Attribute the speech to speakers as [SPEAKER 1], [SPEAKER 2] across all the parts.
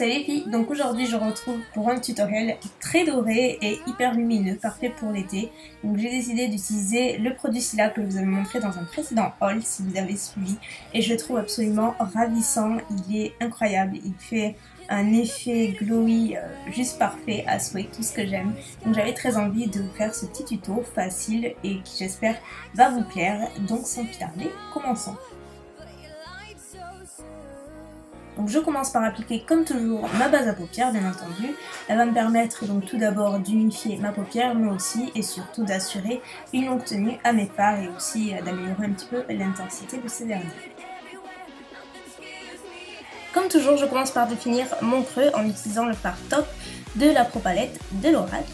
[SPEAKER 1] Salut les filles, donc aujourd'hui je retrouve pour un tutoriel très doré et hyper lumineux, parfait pour l'été. Donc j'ai décidé d'utiliser le produit Stila que je vous avais montré dans un précédent haul si vous avez suivi. Et je le trouve absolument ravissant, il est incroyable, il fait un effet glowy juste parfait à souhait, tout ce que j'aime. Donc j'avais très envie de vous faire ce petit tuto facile et qui j'espère va vous plaire. Donc sans plus tarder, commençons. Donc je commence par appliquer comme toujours ma base à paupières bien entendu. Elle va me permettre donc tout d'abord d'unifier ma paupière mais aussi et surtout d'assurer une longue tenue à mes fards et aussi d'améliorer un petit peu l'intensité de ces derniers. Comme toujours je commence par définir mon creux en utilisant le fard top de la Pro Palette de l'Oracle.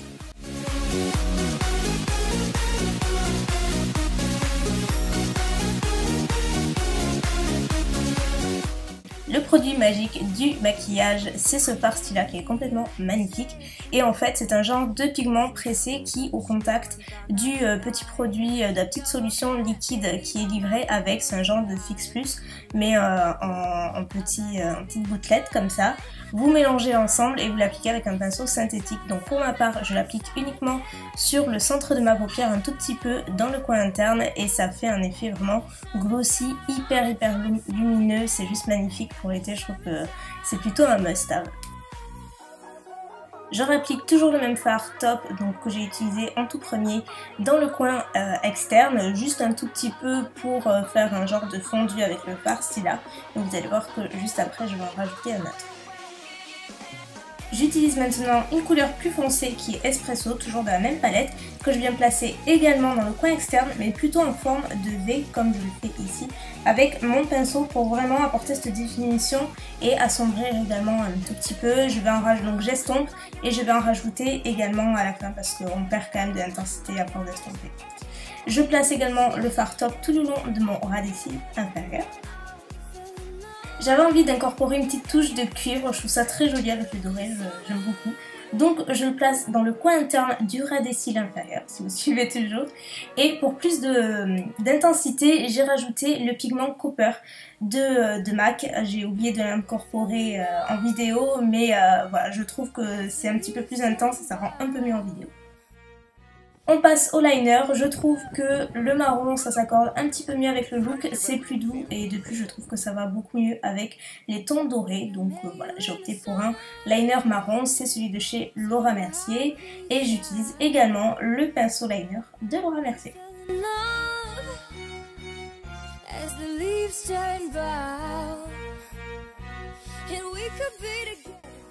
[SPEAKER 1] Le produit magique du maquillage, c'est ce fard Stila qui est complètement magnifique. Et en fait, c'est un genre de pigment pressé qui, au contact du petit produit, de la petite solution liquide qui est livrée avec, c'est un genre de Fix Plus, mais en petites gouttelettes comme ça. Vous mélangez ensemble et vous l'appliquez avec un pinceau synthétique. Donc pour ma part, je l'applique uniquement sur le centre de ma paupière, un tout petit peu dans le coin interne et ça fait un effet vraiment glossy, hyper lumineux. C'est juste magnifique pour l'été, je trouve que c'est plutôt un must-have. Je réapplique toujours le même fard top donc, que j'ai utilisé en tout premier dans le coin externe, juste un tout petit peu pour faire un genre de fondu avec le fard Stila. Donc vous allez voir que juste après je vais en rajouter un autre. J'utilise maintenant une couleur plus foncée qui est Espresso, toujours de la même palette, que je viens placer également dans le coin externe, mais plutôt en forme de V comme je le fais ici, avec mon pinceau pour vraiment apporter cette définition et assombrir également un tout petit peu. Je vais en rajouter, donc j'estompe et je vais en rajouter également à la fin parce qu'on perd quand même de l'intensité à force d'estomper. Je place également le fard top tout le long de mon ras des cils inférieur. J'avais envie d'incorporer une petite touche de cuivre, je trouve ça très joli avec le doré, j'aime beaucoup. Donc je le place dans le coin interne du ras des cils inférieur, si vous suivez toujours. Et pour plus d'intensité, j'ai rajouté le pigment Copper de MAC. J'ai oublié de l'incorporer en vidéo, mais voilà, je trouve que c'est un petit peu plus intense et ça rend un peu mieux en vidéo. On passe au liner, je trouve que le marron ça s'accorde un petit peu mieux avec le look, c'est plus doux et de plus je trouve que ça va beaucoup mieux avec les tons dorés. Donc voilà, j'ai opté pour un liner marron, c'est celui de chez Laura Mercier et j'utilise également le pinceau liner de Laura Mercier.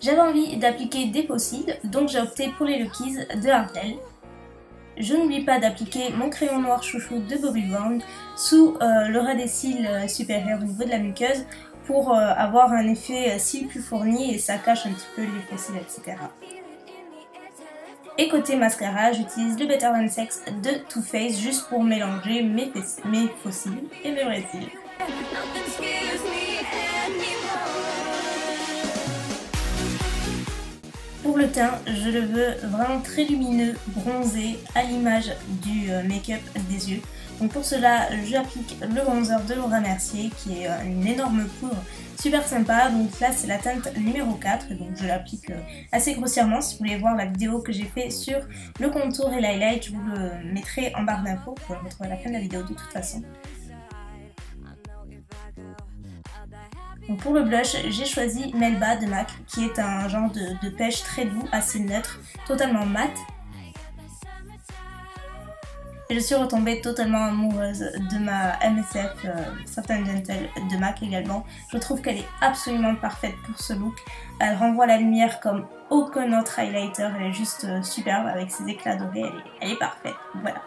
[SPEAKER 1] J'avais envie d'appliquer des fossiles, donc j'ai opté pour les Luckies de Ardell. Je n'oublie pas d'appliquer mon crayon noir chouchou de Bobbi Brown sous le ras des cils supérieur au niveau de la muqueuse pour avoir un effet cils plus fourni et ça cache un petit peu les fossiles, etc. Et côté mascara, j'utilise le Better Than Sex de Too Faced juste pour mélanger mes fossiles et mes vrais cils. Pour le teint, je le veux vraiment très lumineux, bronzé, à l'image du make-up des yeux. Donc pour cela, j'applique le bronzer de Laura Mercier qui est une énorme poudre super sympa. Donc là c'est la teinte numéro 4, donc je l'applique assez grossièrement. Si vous voulez voir la vidéo que j'ai fait sur le contour et l'highlight, je vous le mettrai en barre d'infos, vous pouvez le retrouver à la fin de la vidéo de toute façon. Donc pour le blush, j'ai choisi Melba de MAC, qui est un genre de pêche très doux, assez neutre, totalement mat. Et je suis retombée totalement amoureuse de ma MSF Soft & Gentle de MAC également. Je trouve qu'elle est absolument parfaite pour ce look. Elle renvoie la lumière comme aucun autre highlighter, elle est juste superbe avec ses éclats dorés, elle est parfaite. Voilà.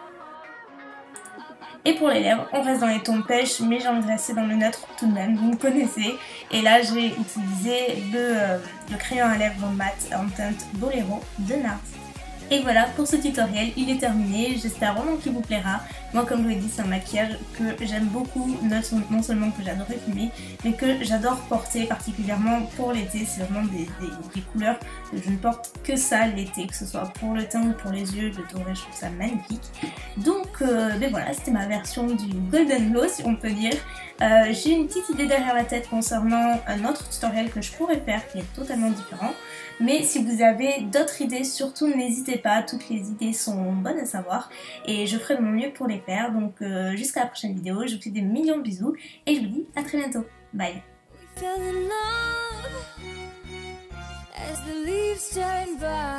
[SPEAKER 1] Et pour les lèvres, on reste dans les tons pêche, mais j'ai envie de rester dans le neutre tout de même, vous me connaissez. Et là, j'ai utilisé le crayon à lèvres mat en teinte Bolero de NARS. Et voilà pour ce tutoriel, il est terminé, j'espère vraiment qu'il vous plaira. Moi comme je vous l'ai dit, c'est un maquillage que j'aime beaucoup, non seulement que j'adorais filmer, mais que j'adore porter particulièrement pour l'été. C'est vraiment des couleurs que je ne porte que ça l'été, que ce soit pour le teint ou pour les yeux. Le doré, je trouve ça magnifique. Donc ben voilà, c'était ma version du Golden Glow si on peut dire. J'ai une petite idée derrière la tête concernant un autre tutoriel que je pourrais faire qui est totalement différent. Mais si vous avez d'autres idées, surtout n'hésitez pas, toutes les idées sont bonnes à savoir et je ferai de mon mieux pour les faire. Donc jusqu'à la prochaine vidéo, je vous fais des millions de bisous et je vous dis à très bientôt. Bye. As the leaves turn brown.